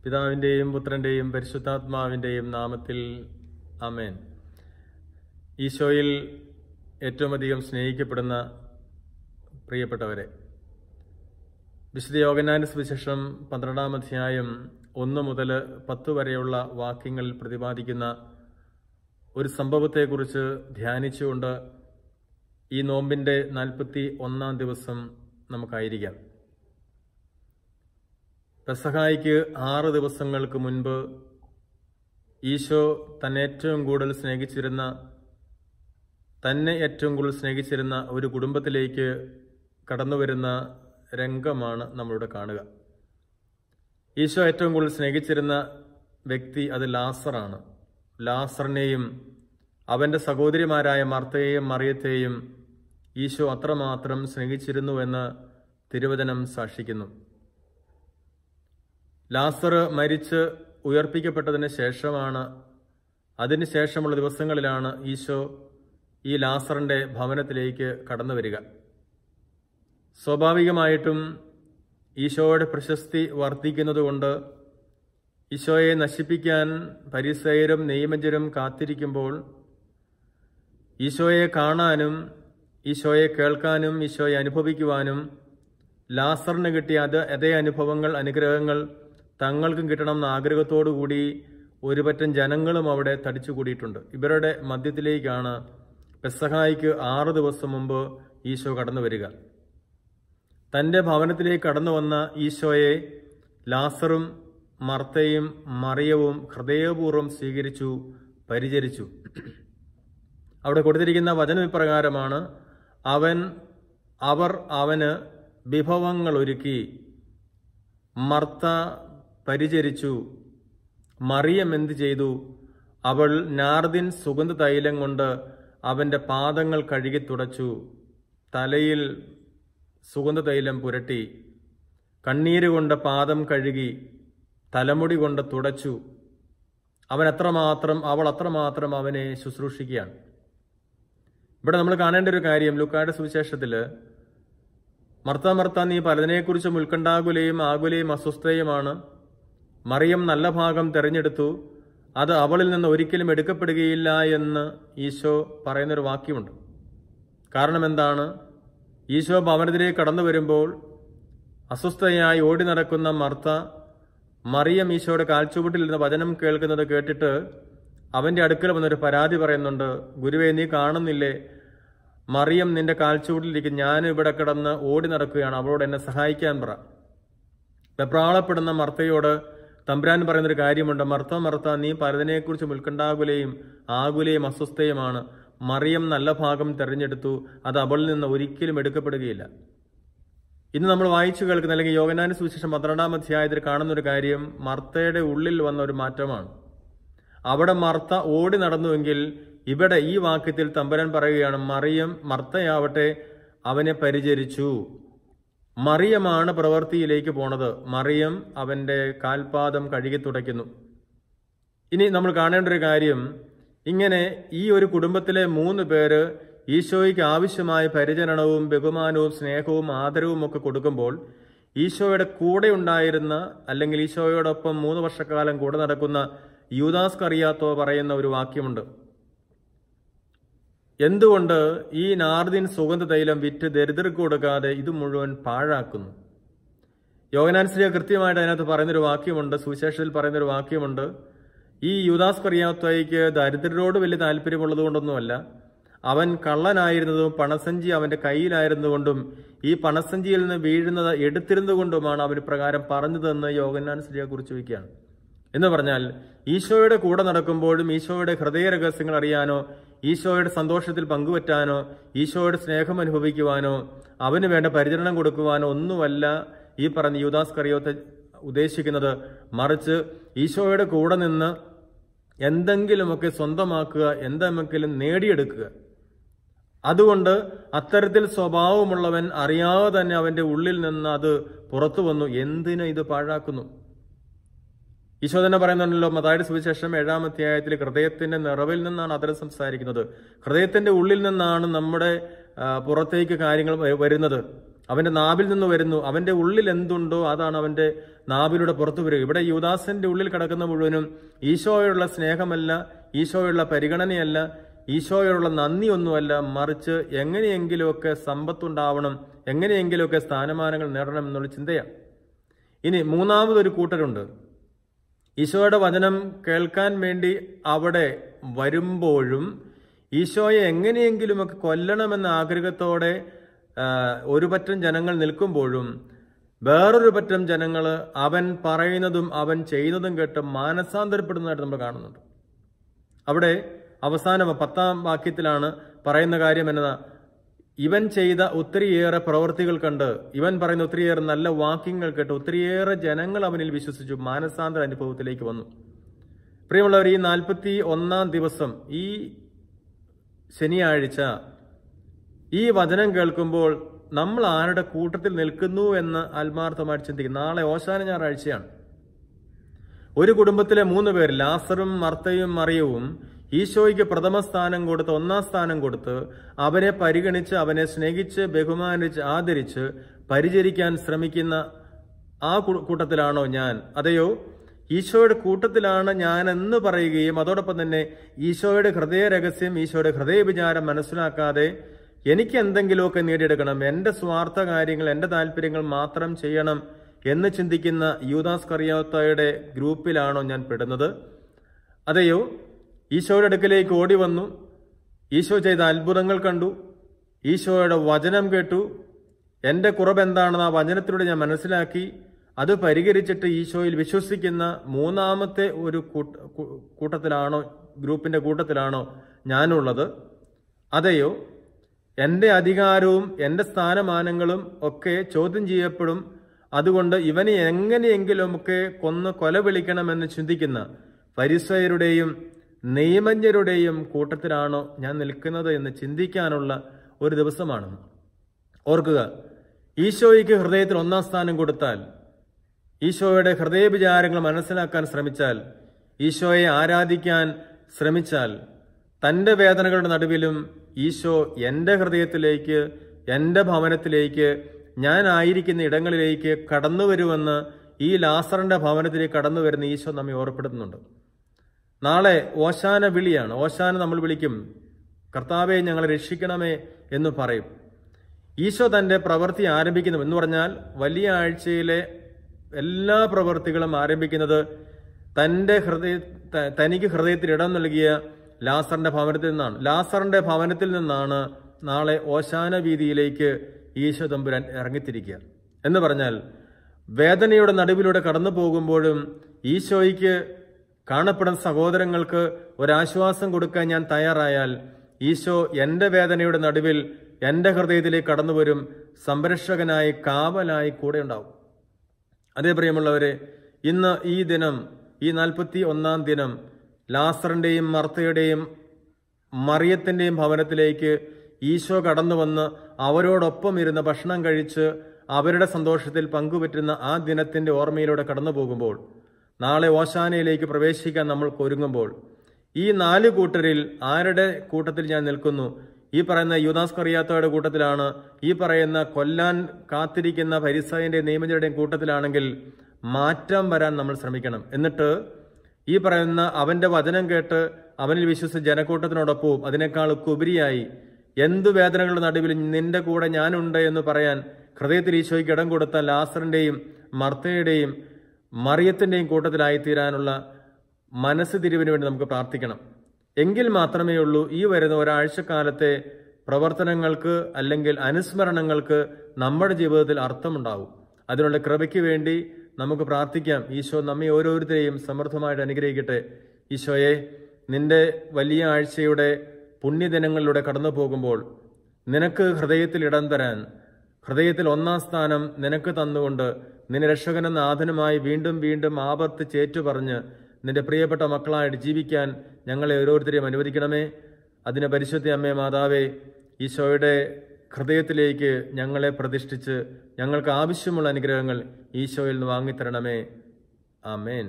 പിതാവിൻ്റെയും പുത്രൻ്റെയും പരിശുദ്ധാത്മാവിൻ്റെയും നാമത്തിൽ ആമേൻ. ഈശോയിൽ ഏറ്റവും അധികം സ്നേഹിക്കപ്പെടുന്ന പ്രിയപ്പെട്ടവരെ, വിശുദ്ധ യോഹന്നാന്റെ സുവിശേഷം 12-ാം അധ്യായം 1 മുതൽ 10 വരെയുള്ള വാക്യങ്ങളിൽ പ്രതിപാദിക്കുന്ന ഒരു സംഭവത്തെക്കുറിച്ച് ധ്യാനിച്ചുകൊണ്ട് ഈ നോമ്പിൻ്റെ 41-ാം ദിവസം നമുക്കായിരിക്കാം. പെസഹായ്ക്ക് 6 ദിവസങ്ങൾക്ക് മുൻപ് ഈശോ തന്നെ ഏറ്റവും കൂടുതൽ സ്നേഹിച്ചിരുന്ന ഒരു കുടുംബത്തിലേക്ക് കടന്നു വരുന്ന രംഗമാണ് നമ്മളിവിടെ കാണുക. ഈശോ ഏറ്റവും കൂടുതൽ സ്നേഹിച്ചിരുന്ന വ്യക്തി അത് ലാസറാണ്. ലാസറിനെയും അവൻ്റെ സഹോദരിമാരായ മർത്തയെയും മറിയത്തെയും ഈശോ അത്രമാത്രം സ്നേഹിച്ചിരുന്നുവെന്ന് തിരുവചനം സാക്ഷിക്കുന്നു. ലാസർ മരിച്ച് ഉയർപ്പിക്കപ്പെട്ടതിന് ശേഷമാണ്, അതിനുശേഷമുള്ള ദിവസങ്ങളിലാണ് ഈശോ ഈ ലാസറിൻ്റെ ഭവനത്തിലേക്ക് കടന്നു വരിക. സ്വാഭാവികമായിട്ടും ഈശോയുടെ പ്രശസ്തി വർദ്ധിക്കുന്നതുകൊണ്ട് ഈശോയെ നശിപ്പിക്കാൻ ഫരിസേയരും നിയമജ്ഞരും കാത്തിരിക്കുമ്പോൾ ഈശോയെ കാണാനും ഈശോയെ കേൾക്കാനും ഈശോയെ അനുഭവിക്കുവാനും ലാസറിന് കിട്ടിയ അതേ അനുഭവങ്ങൾ, അനുഗ്രഹങ്ങൾ തങ്ങൾക്കും കിട്ടണമെന്ന ആഗ്രഹത്തോടുകൂടി ഒരുപറ്റം ജനങ്ങളും അവിടെ തടിച്ചുകൂടിയിട്ടുണ്ട്. ഇവരുടെ മധ്യത്തിലേക്കാണ് പെസഹായ്ക്ക് 6 ദിവസം മുമ്പ് ഈശോ കടന്നു വരിക. തൻ്റെ ഭവനത്തിലേക്ക് കടന്നു വന്ന ഈശോയെ ലാസറും മർത്തയും മറിയവും ഹൃദയപൂർവ്വം സ്വീകരിച്ചു, പരിചരിച്ചു. അവിടെ കൊടുത്തിരിക്കുന്ന വചനം ഇപ്രകാരമാണ്: അവർ അവന് വിഭവങ്ങൾ ഒരുക്കി. മർത്ത പരിചരിച്ചു. മറിയം എന്ത് ചെയ്തു? അവൾ നാർദിൻ സുഗന്ധ തൈലം കൊണ്ട് അവൻ്റെ പാദങ്ങൾ കഴുകി തുടച്ചു. തലയിൽ സുഗന്ധ തൈലം പുരട്ടി. കണ്ണീര് കൊണ്ട് പാദം കഴുകി. തലമുടി കൊണ്ട് തുടച്ചു. അവൾ അത്രമാത്രം അവനെ ശുശ്രൂഷിക്കുകയാണ്. ഇവിടെ നമ്മൾ കാണേണ്ട ഒരു കാര്യം, ലൂക്കായുടെ സുവിശേഷത്തിൽ മർത്ത നീ പലതിനെക്കുറിച്ചും ഉത്കണ്ഠാകുലയും ആകുലയും അസ്വസ്ഥയുമാണ്. മറിയം നല്ല ഭാഗം തിരഞ്ഞെടുത്തു, അത് അവളിൽ നിന്ന് ഒരിക്കലും എടുക്കപ്പെടുകയില്ല എന്ന് ഈശോ പറയുന്നൊരു വാക്യമുണ്ട്. കാരണം എന്താണ്? ഈശോ ഭവനത്തിലേക്ക് കടന്നു വരുമ്പോൾ അസ്വസ്ഥയായി ഓടി നടക്കുന്ന മറിയം ഈശോയുടെ കാൽച്ചുവട്ടിൽ നിന്ന് വചനം കേൾക്കുന്നത് കേട്ടിട്ട് അവൻ്റെ അടുക്കൽ വന്നൊരു പരാതി പറയുന്നുണ്ട്. ഗുരുവേ, നീ കാണുന്നില്ലേ, മറിയം നിന്റെ കാൽച്ചുവട്ടിലിരിക്കും, ഞാൻ ഇവിടെ കിടന്ന് ഓടി നടക്കുകയാണ്, അവളോട് എന്നെ സഹായിക്കാൻ പറ. വെപ്രാളപ്പെടുന്ന മർത്തയോട് തമ്പുരാൻ പറയുന്നൊരു കാര്യമുണ്ട്: മർത്ത നീ പലതിനെക്കുറിച്ച് ഉത്കണ്ഠാകുലയും ആകുലയും അസ്വസ്ഥയുമാണ്. മറിയം നല്ല ഭാഗം തെരഞ്ഞെടുത്തു, അത് അവളിൽ നിന്ന് ഒരിക്കലും എടുക്കപ്പെടുകയില്ല. ഇന്ന് നമ്മൾ വായിച്ചു കേൾക്കുന്ന, അല്ലെങ്കിൽ യോഹന്നാന്റെ സുവിശേഷം 12-ാം അധ്യായത്തിൽ കാണുന്നൊരു കാര്യം മർത്തയുടെ ഉള്ളിൽ വന്ന ഒരു മാറ്റമാണ്. അവിടെ മർത്ത ഓടി നടന്നുവെങ്കിൽ ഇവിടെ ഈ വാക്യത്തിൽ തമ്പുരാൻ പറയുകയാണ്, മർത്തയാവട്ടെ അവനെ പരിചരിച്ചു. മറിയമാണ് പ്രവൃത്തിയിലേക്ക് പോണത്. മറിയം അവൻ്റെ കാൽപാദം കഴുകി തുടയ്ക്കുന്നു. ഇനി നമ്മൾ കാണേണ്ട ഒരു കാര്യം, ഇങ്ങനെ ഈ ഒരു കുടുംബത്തിലെ 3 പേര് ഈശോയ്ക്ക് ആവശ്യമായ പരിചരണവും ബഹുമാനവും സ്നേഹവും ആദരവും ഒക്കെ കൊടുക്കുമ്പോൾ ഈശോയുടെ കൂടെ ഉണ്ടായിരുന്ന, അല്ലെങ്കിൽ ഈശോയോടൊപ്പം 3 വർഷക്കാലം കൂടെ നടക്കുന്ന യൂദാസ് കറിയാത്തോ പറയുന്ന ഒരു വാക്യമുണ്ട്: എന്തുകൊണ്ട് ഈ നാർദിൻ സുഗന്ധ തൈലം വിറ്റ് ദരിദ്രർക്ക് കൊടുക്കാതെ ഇത് മുഴുവൻ പാഴാക്കുന്നു? യോഹന്നാൻ ശ്ലീഹ കൃത്യമായിട്ട് അതിനകത്ത് പറയുന്നൊരു വാക്യമുണ്ട്, സുവിശേഷത്തിൽ പറയുന്നൊരു വാക്യമുണ്ട്. ഈ യൂദാസ് കറിയാത്തോയ്ക്ക് ദരിദ്രരോട് വലിയ താല്പര്യമുള്ളത് കൊണ്ടൊന്നുമല്ല, അവൻ കള്ളനായിരുന്നതും പണസഞ്ചി അവൻ്റെ കയ്യിലായിരുന്നുകൊണ്ടും ഈ പണസഞ്ചിയിൽ നിന്ന് വീഴുന്നത് എടുത്തിരുന്നുകൊണ്ടുമാണ് അവൻ പ്രകാരം പറഞ്ഞതെന്ന് യോഹന്നാൻ ശ്ലീഹ കുറിച്ച് വയ്ക്കുകയാണ്. എന്ന് പറഞ്ഞാൽ ഈശോയുടെ കൂടെ നടക്കുമ്പോഴും ഈശോയുടെ ഹൃദയ രഹസ്യങ്ങൾ അറിയാനോ, ഈശോയുടെ സന്തോഷത്തിൽ പങ്കുപറ്റാനോ, ഈശോയുടെ സ്നേഹം അനുഭവിക്കുവാനോ, അവന് വേണ്ട പരിചരണം കൊടുക്കുവാനോ ഒന്നുമല്ല ഈ പറഞ്ഞ യൂദാസ് കറിയോത്ത് ഉദ്ദേശിക്കുന്നത്. മറിച്ച് ഈശോയുടെ കൂടെ നിന്ന് എന്തെങ്കിലുമൊക്കെ സ്വന്തമാക്കുക, എന്തെങ്കിലും നേടിയെടുക്കുക. അതുകൊണ്ട് അത്തരത്തിൽ സ്വഭാവമുള്ളവൻ അറിയാതെ തന്നെ അവൻ്റെ ഉള്ളിൽ നിന്ന് അത് പുറത്തു വന്നു. എന്തിന് ഇത് പാഴാക്കുന്നു? ഈശോ തന്നെ പറയുന്നുണ്ടല്ലോ, മത്തായിയുടെ സുവിശേഷം 7-ാം അധ്യായത്തിൽ ഹൃദയത്തിന്റെ നിറവിൽ നിന്നാണ് അതരം സംസാരിക്കുന്നത്. ഹൃദയത്തിന്റെ ഉള്ളിൽ നിന്നാണ് നമ്മുടെ പുറത്തേക്ക് കാര്യങ്ങൾ വരുന്നത്. അവന്റെ നാവിൽ നിന്ന് വരുന്നു. അവന്റെ ഉള്ളിൽ എന്തുണ്ടോ അതാണ് അവന്റെ നാവിലൂടെ പുറത്തു വരിക. ഇവിടെ യൂദാസിന്റെ ഉള്ളിൽ കിടക്കുന്ന മുഴുവനും ഈശോയോടുള്ള സ്നേഹമല്ല, ഈശോയോടുള്ള പരിഗണനയല്ല, ഈശോയോടുള്ള നന്ദിയൊന്നുമല്ല, മറിച്ച് എങ്ങനെയെങ്കിലുമൊക്കെ സമ്പത്തുണ്ടാവണം, എങ്ങനെയെങ്കിലുമൊക്കെ സ്ഥാനമാനങ്ങൾ നേടണം എന്നുള്ള ചിന്തയാണ്. ഇനി മൂന്നാമതൊരു കൂട്ടരുണ്ട്. ഈശോയുടെ വചനം കേൾക്കാൻ വേണ്ടി അവിടെ വരുമ്പോഴും ഈശോയെ എങ്ങനെയെങ്കിലുമൊക്കെ കൊല്ലണമെന്ന ആഗ്രഹത്തോടെ ഒരു പറ്റം ജനങ്ങൾ നിൽക്കുമ്പോഴും വേറൊരു പറ്റം ജനങ്ങൾ അവൻ പറയുന്നതും അവൻ ചെയ്യുന്നതും കേട്ട് മാനസാന്തരപ്പെടുന്നതായിട്ട് നമ്മൾ കാണുന്നുണ്ട്. അവിടെ അവസാനം 10-ാം വാക്യത്തിലാണ് പറയുന്ന കാര്യം എന്നതാ, ഇവൻ ചെയ്ത ഒത്തിരിയേറെ പ്രവൃത്തികൾ കണ്ട്, ഇവൻ പറയുന്ന ഒത്തിരിയേറെ നല്ല വാക്യങ്ങൾ കേട്ട് ഒത്തിരിയേറെ ജനങ്ങൾ അവനിൽ വിശ്വസിച്ചു, മാനസാന്തര അനുഭവത്തിലേക്ക് വന്നു. പ്രിയമുള്ളവർ, ഈ 41-ാം ദിവസം, ഈ ശനിയാഴ്ച ഈ വചനം കേൾക്കുമ്പോൾ നമ്മൾ ആരുടെ കൂട്ടത്തിൽ നിൽക്കുന്നു എന്ന് ആത്മാർത്ഥമായിട്ട് ചിന്തിക്കും. നാളെ ഓശാന ഞായറാഴ്ചയാണ്. ഒരു കുടുംബത്തിലെ 3 പേർ, ലാസറും മർത്തയും മറിയവും, ഈശോയ്ക്ക് പ്രഥമ സ്ഥാനം കൊടുത്ത്, 1-ാം സ്ഥാനം കൊടുത്ത് അവനെ പരിഗണിച്ച്, അവനെ സ്നേഹിച്ച്, ബഹുമാനിച്ച്, ആദരിച്ച് പരിചരിക്കാൻ ശ്രമിക്കുന്ന ആ കൂട്ടത്തിലാണോ ഞാൻ? അതെയോ ഈശോയുടെ കൂട്ടത്തിലാണ് ഞാൻ എന്ന് പറയുകയും അതോടൊപ്പം തന്നെ ഈശോയുടെ ഹൃദയ രഹസ്യം, ഈശോയുടെ ഹൃദയ വിചാരം മനസ്സിലാക്കാതെ എനിക്ക് എന്തെങ്കിലുമൊക്കെ നേടിയെടുക്കണം, എൻ്റെ സ്വാർത്ഥ കാര്യങ്ങൾ, എൻ്റെ താല്പര്യങ്ങൾ മാത്രം ചെയ്യണം എന്ന് ചിന്തിക്കുന്ന യൂദാസ് കറിയാത്തോയുടെ ഗ്രൂപ്പിലാണോ ഞാൻ പെടുന്നത്? അതെയോ ഈശോയുടെ അടുക്കലേക്ക് ഓടി വന്നു, ഈശോ ചെയ്ത അത്ഭുതങ്ങൾ കണ്ടു, ഈശോയുടെ വചനം കേട്ടു, എൻ്റെ കുറവെന്താണെന്ന് ആ വചനത്തിലൂടെ ഞാൻ മനസ്സിലാക്കി, അത് പരിഹരിച്ചിട്ട് ഈശോയിൽ വിശ്വസിക്കുന്ന മൂന്നാമത്തെ ഒരു കൂട്ടത്തിലാണോ, ഗ്രൂപ്പിന്റെ കൂട്ടത്തിലാണോ ഞാനുള്ളത്? അതെയോ എൻ്റെ അധികാരവും എൻ്റെ സ്ഥാനമാനങ്ങളും ഒക്കെ ചോദ്യം ചെയ്യപ്പെടും, അതുകൊണ്ട് ഇവനെ എങ്ങനെയെങ്കിലുമൊക്കെ കൊല വിളിക്കണമെന്ന് ചിന്തിക്കുന്ന ഫരിസയരുടെയും നിയമജ്ഞരുടെയും കൂട്ടത്തിലാണോ ഞാൻ നിൽക്കുന്നത് എന്ന് ചിന്തിക്കാനുള്ള ഒരു ദിവസമാണ്. ഓർക്കുക, ഈശോയ്ക്ക് ഹൃദയത്തിൽ 1-ാം സ്ഥാനം കൊടുത്താൽ, ഈശോയുടെ ഹൃദയ വിചാരങ്ങൾ മനസ്സിലാക്കാൻ ശ്രമിച്ചാൽ, ഈശോയെ ആരാധിക്കാൻ ശ്രമിച്ചാൽ, തൻ്റെ വേദനകളുടെ നടുവിലും ഈശോ എൻ്റെ ഹൃദയത്തിലേക്ക്, എൻ്റെ ഭവനത്തിലേക്ക്, ഞാൻ ആയിരിക്കുന്ന ഇടങ്ങളിലേക്ക് കടന്നു വരുമെന്ന് ഈ ലാസറിന്റെ ഭവനത്തിലേക്ക് കടന്നു വരുന്ന ഈശോ നമ്മെ ഓർപ്പെടുത്തുന്നുണ്ട്. നാളെ ഓശാന വിളിയാണ്. ഓശാന നമ്മൾ വിളിക്കും, കർത്താവെ ഞങ്ങളെ രക്ഷിക്കണമേ എന്ന് പറയും. ഈശോ തൻ്റെ പ്രവൃത്തി ആരംഭിക്കുന്നു എന്ന് പറഞ്ഞാൽ വലിയ ആഴ്ചയിലെ എല്ലാ പ്രവൃത്തികളും ആരംഭിക്കുന്നത് തനിക്ക് ഹൃദയത്തിൽ ഇടം നൽകിയ ലാസറിന്റെ ഭവനത്തിൽ നിന്നാണ്. ലാസറിന്റെ ഭവനത്തിൽ നിന്നാണ് നാളെ ഓശാന വീതിയിലേക്ക് ഈശോ തമ്പുരാൻ ഇറങ്ങിത്തിരിക്കുക. എന്ന് പറഞ്ഞാൽ വേദനയുടെ നടുവിലൂടെ കടന്നു പോകുമ്പോഴും ഈശോയ്ക്ക് കാണപ്പെടുന്ന സഹോദരങ്ങൾക്ക് ഒരാശ്വാസം കൊടുക്കാൻ ഞാൻ തയ്യാറായാൽ ഈശോ എൻ്റെ വേദനയുടെ നടുവിൽ എൻ്റെ ഹൃദയത്തിലേക്ക് കടന്നു വരും, സംരക്ഷകനായി, കാവലായി കൂടെ ഉണ്ടാവും. അതേ പ്രിയമുള്ളവരെ, ഇന്ന് ഈ ദിനം, ഈ 41-ാം ദിനം ലാസറിന്റെയും മർത്തയുടെയും മറിയത്തിന്റെയും ഭവനത്തിലേക്ക് ഈശോ കടന്നു വന്ന് അവരോടൊപ്പം ഇരുന്ന് ഭക്ഷണം കഴിച്ച് അവരുടെ സന്തോഷത്തിൽ പങ്കുപറ്റുന്ന ആ ദിനത്തിന്റെ ഓർമ്മയിലൂടെ കടന്നു പോകുമ്പോൾ, നാളെ ഓശാനയിലേക്ക് പ്രവേശിക്കാൻ നമ്മൾ ഒരുങ്ങുമ്പോൾ, ഈ 4 കൂട്ടരിൽ ആരുടെ കൂട്ടത്തിൽ ഞാൻ നിൽക്കുന്നു? ഈ പറയുന്ന യൂദാസ് കറിയാത്തോയുടെ കൂട്ടത്തിലാണ്, ഈ പറയുന്ന കൊല്ലാൻ കാത്തിരിക്കുന്ന ഫരിസായന്റെ നിയമജ്ഞരുടെയും കൂട്ടത്തിലാണെങ്കിൽ മാറ്റം വരാൻ നമ്മൾ ശ്രമിക്കണം. എന്നിട്ട് ഈ പറയുന്ന അവന്റെ വചനം കേട്ട് അവനിൽ വിശ്വസിച്ച ജനക്കൂട്ടത്തിനോടൊപ്പവും അതിനേക്കാൾ ഉപരിയായി എന്തു വേദനകളുടെ നടുവിൽ നിന്റെ കൂടെ ഞാനുണ്ട് എന്ന് പറയാൻ ഹൃദയത്തിൽ ഈശോയ്ക്ക് ഇടം കൊടുത്ത ലാസറിന്റെയും മർത്തയുടെയും മറിയത്തിന്റെയും കൂട്ടത്തിലായിത്തീരാനുള്ള മനസ്സ് തിരിവിന് വേണ്ടി നമുക്ക് പ്രാർത്ഥിക്കണം. എങ്കിൽ മാത്രമേ ഉള്ളൂ ഈ വരുന്ന ഒരാഴ്ചക്കാലത്തെ പ്രവർത്തനങ്ങൾക്ക് അല്ലെങ്കിൽ അനുസ്മരണങ്ങൾക്ക് നമ്മുടെ ജീവിതത്തിൽ അർത്ഥമുണ്ടാവും. അതിനുള്ള കൃപയ്ക്ക് വേണ്ടി നമുക്ക് പ്രാർത്ഥിക്കാം. ഈശോ നമ്മെ ഓരോരുത്തരെയും സമൃദ്ധമായിട്ട് അനുഗ്രഹിക്കട്ടെ. ഈശോയെ, നിന്റെ വലിയ ആഴ്ചയുടെ പുണ്യദിനങ്ങളിലൂടെ കടന്നു പോകുമ്പോൾ നിനക്ക് ഹൃദയത്തിൽ ഇടം തരാൻ, ഹൃദയത്തിൽ 1-ാം സ്ഥാനം നിനക്ക് തന്നുകൊണ്ട് നിന്റെ രക്ഷകനും നാഥനുമായി വീണ്ടും വീണ്ടും ആവർത്തിച്ചേറ്റു പറഞ്ഞ് നിന്റെ പ്രിയപ്പെട്ട മക്കളായിട്ട് ജീവിക്കാൻ ഞങ്ങളെ ഓരോരുത്തരെയും അനുവദിക്കണമേ. അതിന് പരിശുദ്ധ അമ്മേ മാതാവേ, ഈശോയുടെ ഹൃദയത്തിലേക്ക് ഞങ്ങളെ പ്രതിഷ്ഠിച്ച് ഞങ്ങൾക്ക് ആവശ്യമുള്ള അനുഗ്രഹങ്ങൾ ഈശോയിൽ നിന്ന് വാങ്ങിത്തരണമേ. ആമേൻ.